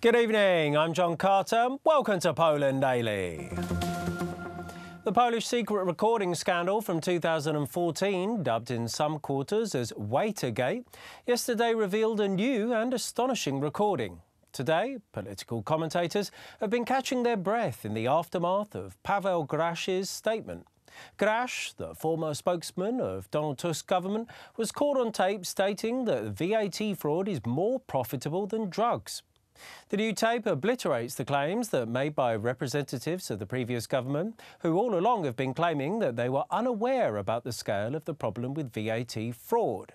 Good evening, I'm John Carter. Welcome to Poland Daily. The Polish secret recording scandal from 2014, dubbed in some quarters as Waitergate, yesterday revealed a new and astonishing recording. Today, political commentators have been catching their breath in the aftermath of Paweł Grasz's statement. Grasz, the former spokesman of Donald Tusk's government, was caught on tape stating that VAT fraud is more profitable than drugs. The new tape obliterates the claims that made by representatives of the previous government, who all along have been claiming that they were unaware about the scale of the problem with VAT fraud.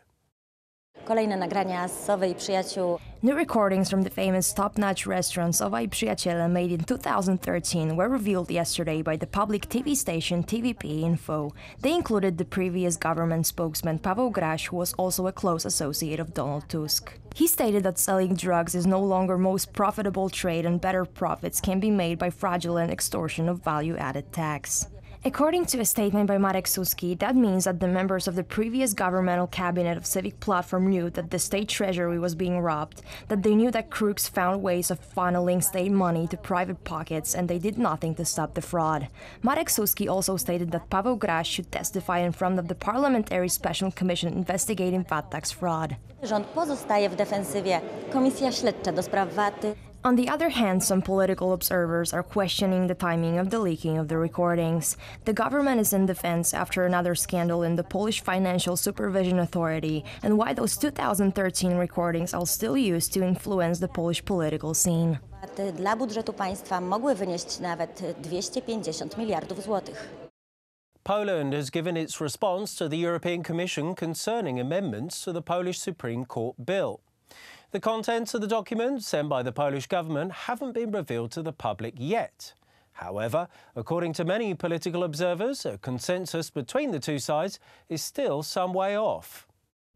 Kolejne nagrania z Sowy i Przyjaciół. New recordings from the famous top-notch restaurant Sowa i Przyjaciele made in 2013 were revealed yesterday by the public TV station TVP Info. They included the previous government spokesman Paweł Grasz, who was also a close associate of Donald Tusk. He stated that selling drugs is no longer most profitable trade and better profits can be made by fraudulent extortion of value-added tax. According to a statement by Marek Suski, that means that the members of the previous governmental cabinet of Civic Platform knew that the state treasury was being robbed, that they knew that crooks found ways of funneling state money to private pockets, and they did nothing to stop the fraud. Marek Suski also stated that Paweł Grasz should testify in front of the Parliamentary Special Commission investigating VAT tax fraud. Rząd pozostaje w defensywie. Komisja śledcza do spraw VAT-y. On the other hand, some political observers are questioning the timing of the leaking of the recordings. The government is in defense after another scandal in the Polish Financial Supervision Authority, and why those 2013 recordings are still used to influence the Polish political scene. Dla budżetu państwa mogły wynieść nawet 250 miliardów złotych. Poland has given its response to the European Commission concerning amendments to the Polish Supreme Court bill. The contents of the document sent by the Polish government haven't been revealed to the public yet. However, according to many political observers, a consensus between the two sides is still some way off.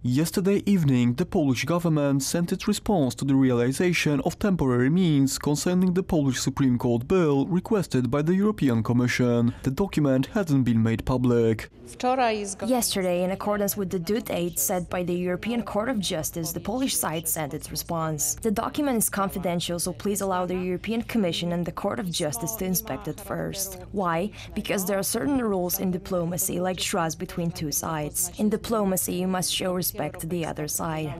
Yesterday evening, the Polish government sent its response to the realization of temporary means concerning the Polish Supreme Court bill requested by the European Commission. The document hasn't been made public. Yesterday, in accordance with the due date set by the European Court of Justice, the Polish side sent its response. The document is confidential, so please allow the European Commission and the Court of Justice to inspect it first. Why? Because there are certain rules in diplomacy, like trust between two sides. In diplomacy, you must show respect to the other side.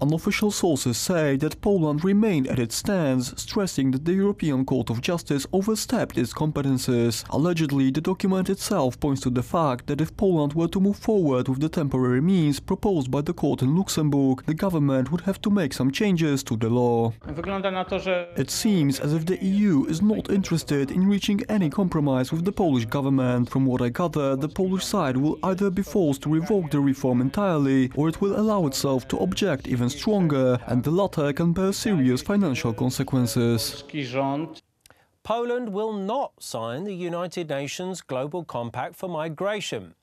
Unofficial sources say that Poland remained at its stance, stressing that the European Court of Justice overstepped its competences. Allegedly, the document itself points to the fact that if Poland were to move forward with the temporary means proposed by the court in Luxembourg, the government would have to make some changes to the law. It seems as if the EU is not interested in reaching any compromise with the Polish government. From what I gather, the Polish side will either be forced to revoke the reform entirely, or it will allow itself to object even stronger, and the latter can bear serious financial consequences. Poland will not sign the United Nations Global Compact for Migration.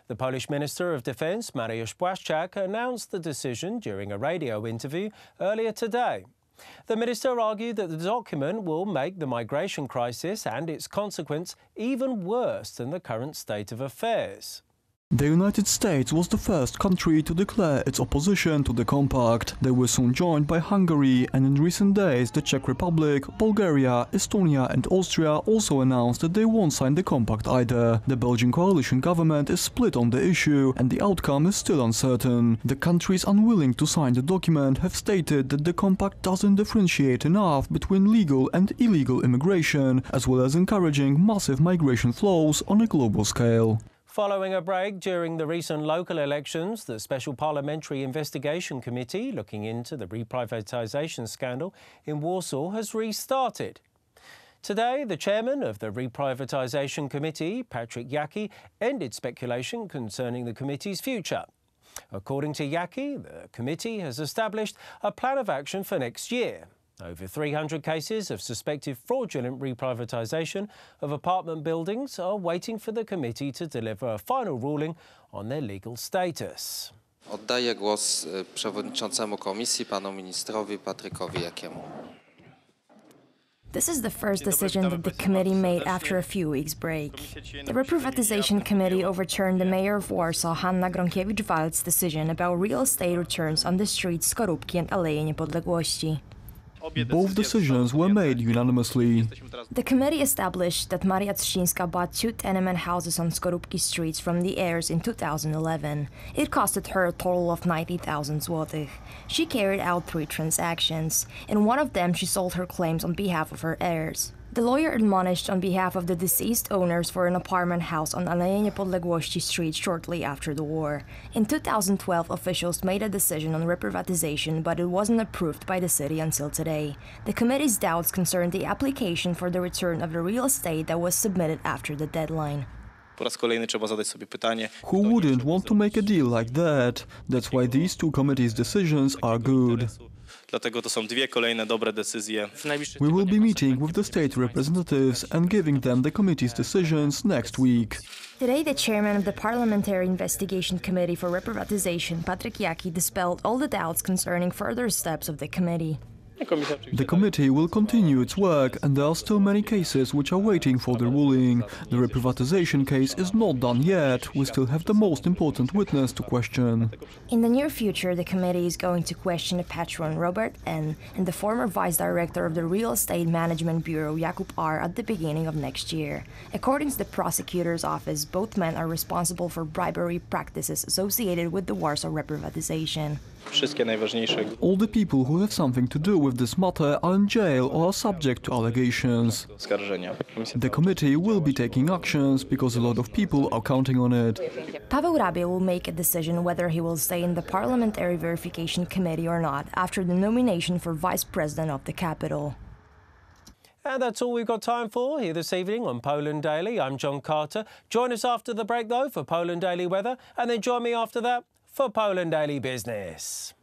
The Polish Minister of Defence, Mariusz Błaszczak, announced the decision during a radio interview earlier today. The minister argued that the document will make the migration crisis and its consequence even worse than the current state of affairs. The United States was the first country to declare its opposition to the compact. They were soon joined by Hungary, and in recent days the Czech Republic, Bulgaria, Estonia and Austria also announced that they won't sign the compact either. The Belgian coalition government is split on the issue, and the outcome is still uncertain. The countries unwilling to sign the document have stated that the compact doesn't differentiate enough between legal and illegal immigration, as well as encouraging massive migration flows on a global scale. Following a break during the recent local elections, the Special Parliamentary Investigation Committee looking into the reprivatisation scandal in Warsaw has restarted. Today, the chairman of the Reprivatisation Committee, Patrick Jaki, ended speculation concerning the committee's future. According to Jaki, the committee has established a plan of action for next year. Over 300 cases of suspected fraudulent reprivatisation of apartment buildings are waiting for the committee to deliver a final ruling on their legal status. Oddaję głos przewodniczącemu komisji, panu ministrowi Patrykowi Jakiemu. This is the first decision that the committee made after a few weeks' break. The Reprivatization Committee overturned the mayor of Warsaw, Hanna Gronkiewicz-Waltz's decision about real estate returns on the streets Skorupki and Aleje Niepodległości. Both decisions were made unanimously. The committee established that Maria Trzcińska bought 2 tenement houses on Skorupki streets from the heirs in 2011. It costed her a total of 90,000 złotych. She carried out 3 transactions. In one of them, she sold her claims on behalf of her heirs. The lawyer admonished on behalf of the deceased owners for an apartment house on Aleje Niepodległości Street shortly after the war. In 2012, officials made a decision on reprivatization, but it wasn't approved by the city until today. The committee's doubts concerned the application for the return of the real estate that was submitted after the deadline. Who wouldn't want to make a deal like that? That's why these 2 committees' decisions are good. We will be meeting with the state representatives and giving them the committee's decisions next week. Today, the chairman of the Parliamentary Investigation Committee for Reprivatization, Patryk Jaki, dispelled all the doubts concerning further steps of the committee. The committee will continue its work, and there are still many cases which are waiting for the ruling. The reprivatization case is not done yet. We still have the most important witness to question. In the near future, the committee is going to question the patron Robert N. and the former vice director of the Real Estate Management Bureau Jakub R. at the beginning of next year. According to the prosecutor's office, both men are responsible for bribery practices associated with the Warsaw reprivatization. All the people who have something to do with this matter are in jail or are subject to allegations. The committee will be taking actions because a lot of people are counting on it. Paweł Rabie will make a decision whether he will stay in the Parliamentary Verification Committee or not after the nomination for Vice President of the capital. And that's all we've got time for here this evening on Poland Daily. I'm John Carter. Join us after the break, though, for Poland Daily Weather, and then join me after that for Poland Daily Business.